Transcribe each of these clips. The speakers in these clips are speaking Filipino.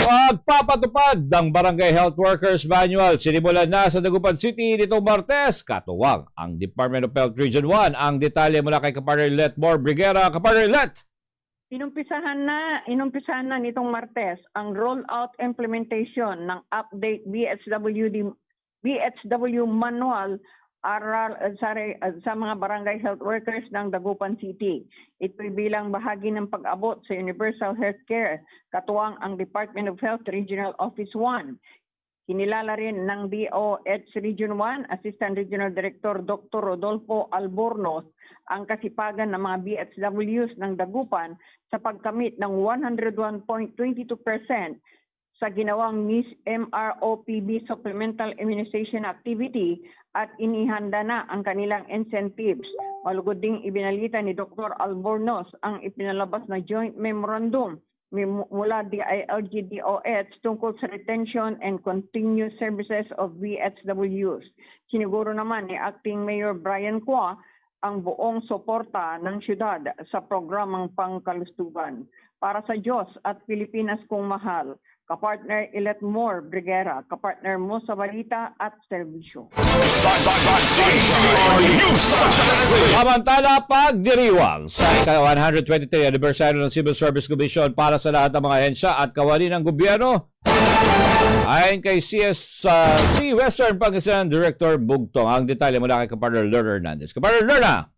Pagpapatupad ng Barangay Health Workers Manual sinimulan na sa Dagupan City nitong Martes. Katuwang ang Department of Health Region 1. Ang detalye mula kay Kapartner Let More Briguera. Kapartner Let! Inumpisahan na nitong Martes ang rollout implementation ng update BHW Manual sa mga barangay health workers ng Dagupan City. Ito'y bilang bahagi ng pag-abot sa Universal Healthcare, katuwang ang Department of Health Regional Office 1. Kinilala rin ng DOH Region 1 Assistant Regional Director Dr. Rodolfo Albornoz ang kasipagan ng mga BHWs ng Dagupan sa pagkamit ng 101.22% sa ginawang MROPB Supplemental Immunization Activity at inihanda na ang kanilang incentives. Malugod ding ibinalita ni Dr. Albornoz ang ipinalabas na joint memorandum mula DILG-DOH tungkol sa retention and continuous services of BHWs. Siniguro naman ni Acting Mayor Brian Qua ang buong suporta ng syudad sa programang pangkalustugan. Para sa Diyos at Pilipinas kong mahal, Kapartner Let More Briguera, kapartner mo sa balita at serbisyo. Samantala, pagdiriwang sa ika-123 anibersaryo ng Civil Service Commission para sa lahat ng mga ahensya at kawani ng gobyerno. Ayon kay CSC Western Pangasinan Director Bugtong, ang detalye mula kay Kapartner Lerner Hernandez. Kapartner Lerner!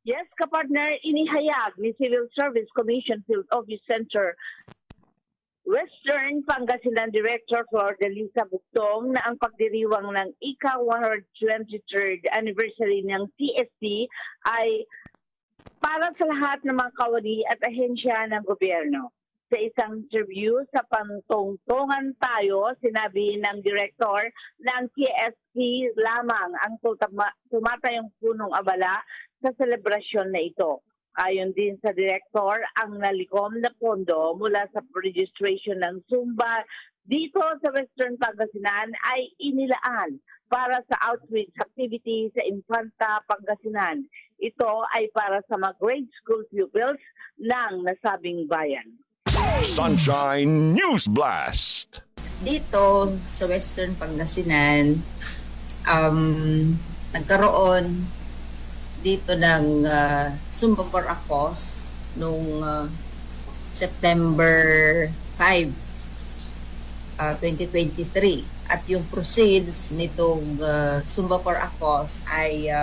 Yes, kapartner, inihayag ni Civil Service Commission Field Office Center Western Pangasinan Director Flordelisa Bugtong na ang pagdiriwang ng ika-123rd anniversary ng CSC ay para sa lahat ng mga kawani at ahensya ng gobyerno. Sa isang interview sa Pantungtungan Tayo, sinabi ng Director ng CSC lamang ang tumatayong punong abala sa selebrasyon na ito. Ayon din sa Director, ang nalikom na pondo mula sa registration ng Zumba dito sa Western Pangasinan ay inilaan para sa outreach activity sa Infanta, Pangasinan. Ito ay para sa mga grade school pupils ng nasabing bayan. Sunshine News Blast! Dito sa Western Pangasinan, nagkaroon dito ng Zumba for a Cause noong September 5, 2023. At yung proceeds nitong Zumba for a Cause ay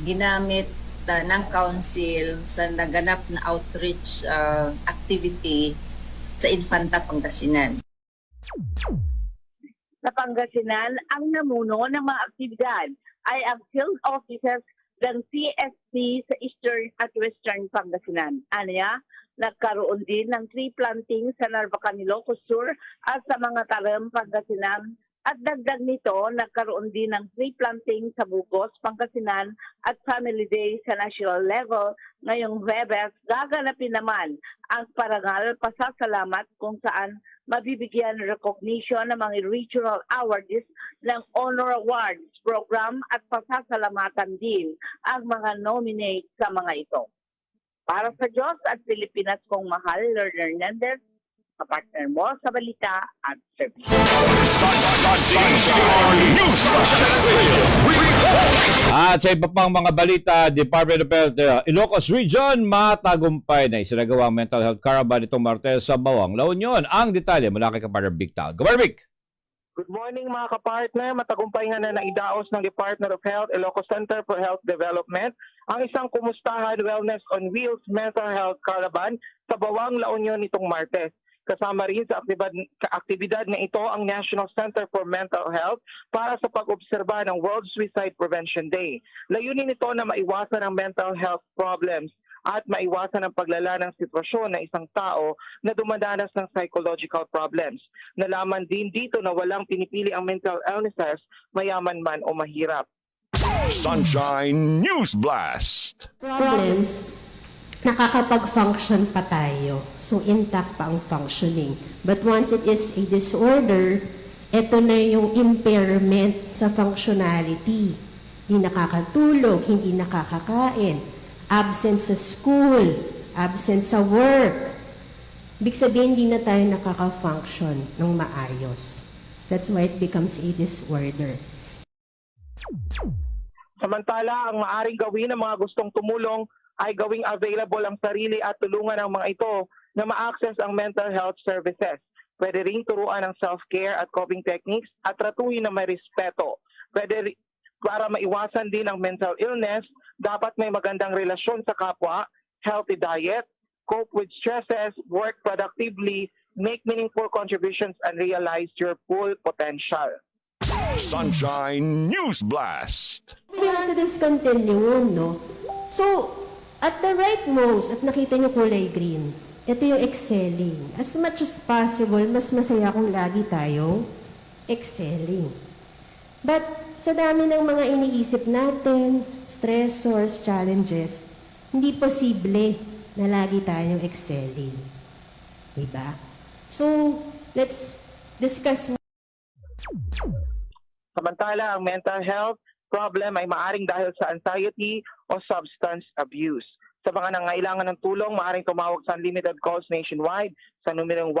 ginamit ng council sa naganap na outreach activity sa Infanta, Pangasinan. Sa Pangasinan, ang namuno ng mga aktibidad ay ang field offices ng CSC sa Eastern at Western Pangasinan. Anya, nagkaroon din ng tree planting sa Narvacan, Ilocos Sur at sa mga Taram, Pangasinan. At dagdag nito, nagkaroon din ng tree planting sa Bugos, Pangasinan at Family Day sa national level. Ngayong Huwebes, gaganapin naman ang parangal pasasalamat kung saan mabibigyan recognition ng mga regional awardees ng Honor Awards program at pasasalamatan din ang mga nominate sa mga ito. Para sa Diyos at Pilipinas kong mahal, Lerner Hernandez, kapartner mo sa balita at service. At sa iba pang mga balita, Department of Health Ilocos Region, matagumpay na isinagawang mental health caravan itong Martes sa Bawang, La Union. Ang detalye mula kay Kapartner Big Town. Kapartner Big! Good morning mga kapartner. Matagumpay nga na naidaos ng Department of Health Ilocos Center for Health Development ang isang kumustahan Wellness on Wheels Mental Health Caravan sa Bawang, La Union nitong Martes. Kasama rin sa aktibidad na ito ang National Center for Mental Health para sa pag-obserba ng World Suicide Prevention Day. Layunin nito na maiwasan ang mental health problems at maiwasan ang paglala ng sitwasyon ng isang tao na dumadanas ng psychological problems. Nalaman din dito na walang pinipili ang mental illnesses, mayaman man o mahirap. Sunshine News Blast! Problems, nakakapag-function pa tayo. So, intact pa ang functioning. But once it is a disorder, ito na yung impairment sa functionality. Hindi nakakatulog, hindi nakakakain, absent sa school, absent sa work, ibig sabihin hindi na tayo nakaka-function ng maayos. That's why it becomes a disorder. Samantala, ang maaring gawin ng mga gustong tumulong ay gawing available ang sarili at tulungan ang mga ito na ma-access ang mental health services. Pwede ring turuan ng self-care at coping techniques at tratuhin na may respeto. Para maiwasan din ang mental illness, dapat may magandang relasyon sa kapwa, healthy diet, cope with stresses, work productively, make meaningful contributions, and realize your full potential. Sunshine News Blast. We have to discontinue, no? So, at the rightmost, at nakita niyo kulay green, ito yung excelling. As much as possible, mas masaya kung lagi tayong excelling. But, sa dami ng mga iniisip natin, stressors, challenges, hindi posible na lagi tayong excelling. Diba? So, let's discuss. Samantala, ang mental health problem ay maaring dahil sa anxiety o substance abuse. Sa mga nangailangan ng tulong, maaring tumawag sa unlimited calls nationwide sa numerong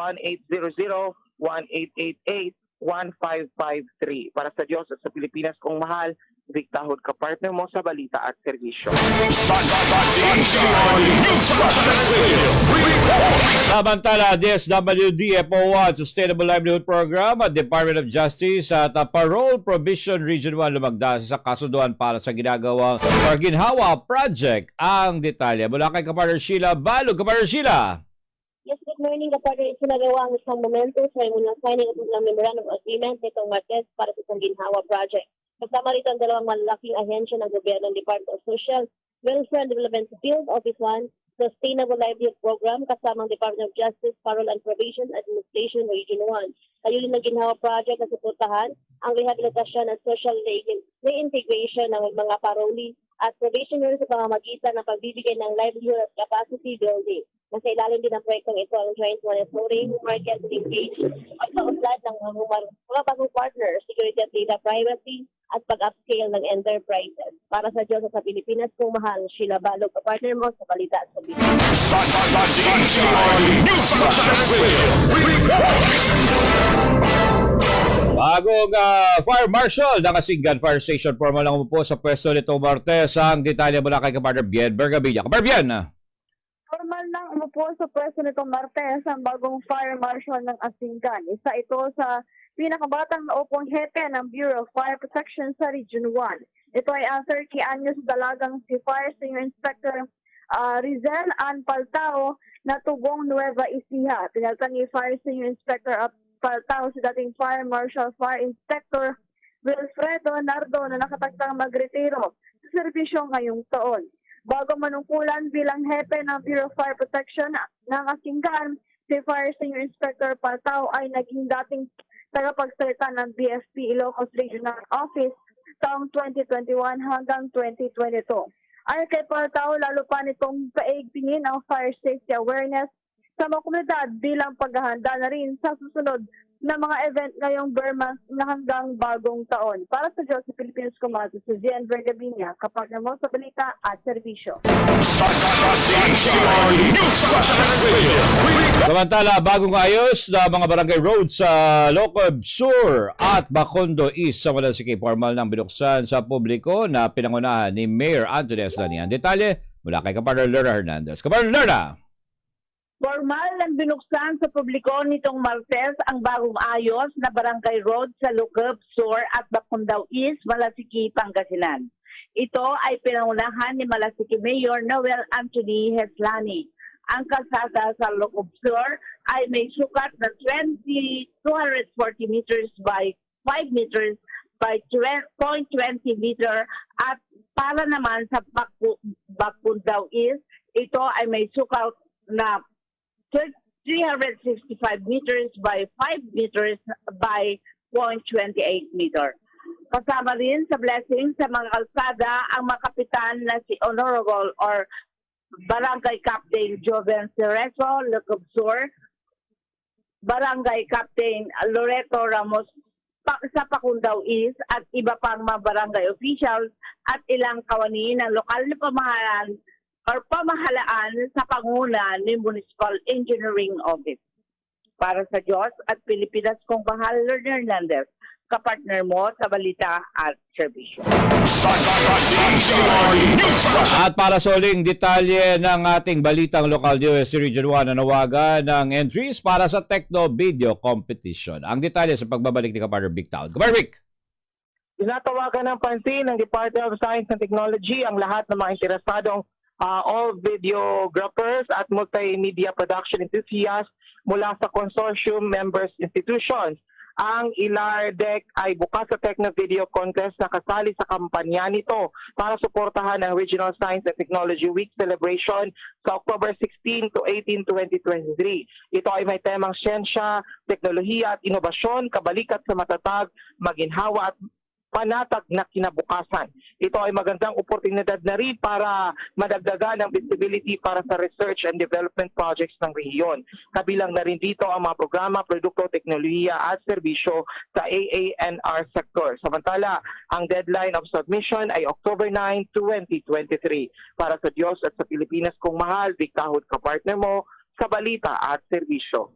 1-800-1888-1553. Para sa Diyos at sa Pilipinas kong mahal, Vic Tahod ka partner mo sa balita at serbisyo. Samantala, DSWD FO1 Sustainable Livelihood Program at Department of Justice at Parole Provision Region 1 lumagda sa kasunduan para sa ginagawang Ginhawa Project. Ang detalye mula kay Kapartner Sheila Balog. Kapartner Sheila! Yes, good morning, kapatid. Isinagawa ang isang momento sa imunang signing at ng Memorandum of Agreement nitong Martes para sa isang Ginhawa Project. Kasama rito ang dalawang malalaking ahensya ng gobyerno ng Department of Social Welfare and Development Field Office 1, Sustainable Livelihood Program, kasamang Department of Justice, Parole and Probation Administration Region 1. Layunin ng Ginhawa Project na suportahan ang rehabilitasyon at social reintegration ng mga paroli at probationers sa pamamagitan ng pagbibigay ng livelihood at capacity building. Nasa ilalim din ng proyektong ito ang joint monitoring, market linkage, pagkaunlad ng mga bagong partners, security at data privacy, at pag-upscale ng enterprises. Para sa Diyos at sa Pilipinas, kung mahal, Sheila Balog, partner mo sa balita at sa balita. Bagong Fire Marshal ng Asingan Fire Station formal lang umupo sa pwesto nito Martes. Ang detalye mula kay Kapartner Bien Bergabilla. Kapartner Bien! Formal nang umupo sa pwesto nitong Martes ang bagong Fire Marshal ng Asingan. Isa ito sa pinakabatang naupong hepe ng Bureau of Fire Protection sa Region 1. Ito ay ang 30 anyos dalagang si Fire Senior Inspector Rizel Ann Paltao na tubong Nueva Ecija. Pinaltan ni Fire Senior Inspector Paltao si dating Fire Marshal Fire Inspector Wilfredo Nardo na nakatagtang magretiro sa serbisyo ngayong taon. Bago manungkulan bilang hepe ng Bureau of Fire Protection ng Asingan, si Fire Senior Inspector Paltao ay naging dating tagapagsalita ng BFP Ilocos Regional Office taong 2021 hanggang 2022. Ayon kay Paltao, lalo pa nitong paigtingin ang fire safety awareness sa mga komunidad bilang paghahanda na rin sa susunod na mga event ngayong Burma na hanggang bagong taon. Para sa Diyos sa Pilipinas Kumado, si Gian Vergabinia, kapartner mo sa balita at serbisyo. Samantala, bagong ayos na mga barangay roads sa Locob Sur at Bacondo East sa Malasiki. Formal ng binuksan sa publiko na pinangunahan ni Mayor Anthony Eslanian. Detalye mula kay Kapartner Lerna Hernandez. Kapartner Lerna! Formal nang binuksan sa publiko nitong Martes ang bagong ayos na barangay road sa Locob Sur at Bacondao East, Malasiki, Pangasinan. Ito ay pinangunahan ni Malasiki Mayor Noel Anthony Heslani. Ang kalsada sa Locob Sur ay may sukat na 240 meters by 5 meters by 0.20 meter at para naman sa Bacondao East, ito ay may sukat na 365 meters by 5 meters by 0.28 meter. Kasama rin sa blessing sa mga kalsada ang makapitan na si Honorable or Barangay Captain Joven Cerezo, Locob Sur, Barangay Captain Loreto Ramos sa Bacondao East at iba pang mga barangay officials at ilang kawani ng lokal na pamahalaan or pamahalaan sa panguna ni Municipal Engineering Office. Para sa Diyos at Pilipinas, kung Bahal Hernandez, kapartner mo sa balita at serbisyo. At para sa uling detalye ng ating balitang lokal DOST Region 1, nanawagan ng entries para sa Techno Video Competition. Ang detalye sa pagbabalik ni Kapartner Vic Taud. Kapartner Vic! Tinatawagan ng pansin ng Department of Science and Technology ang lahat ng mga interesadong all videographers at multimedia production enthusiasts mula sa consortium members institutions. Ang ILARDEC ay bukas sa Techno Video Contest na kasali sa kampanya nito para suportahan ang Regional Science and Technology Week celebration sa October 16 to 18, 2023. Ito ay may temang siyensya, teknolohiya at inobasyon, kabalikat sa matatag, maginhawa at panatag na kinabukasan. Ito ay magandang oportunidad na rin para madagdagan ang visibility para sa research and development projects ng rehiyon. Kabilang na rin dito ang mga programa, produkto, teknolohiya at serbisyo sa AANR sector. Samantala, ang deadline of submission ay October 9, 2023. Para sa Diyos at sa Pilipinas kung mahal, Vic Tahud, kapartner mo sa balita at serbisyo.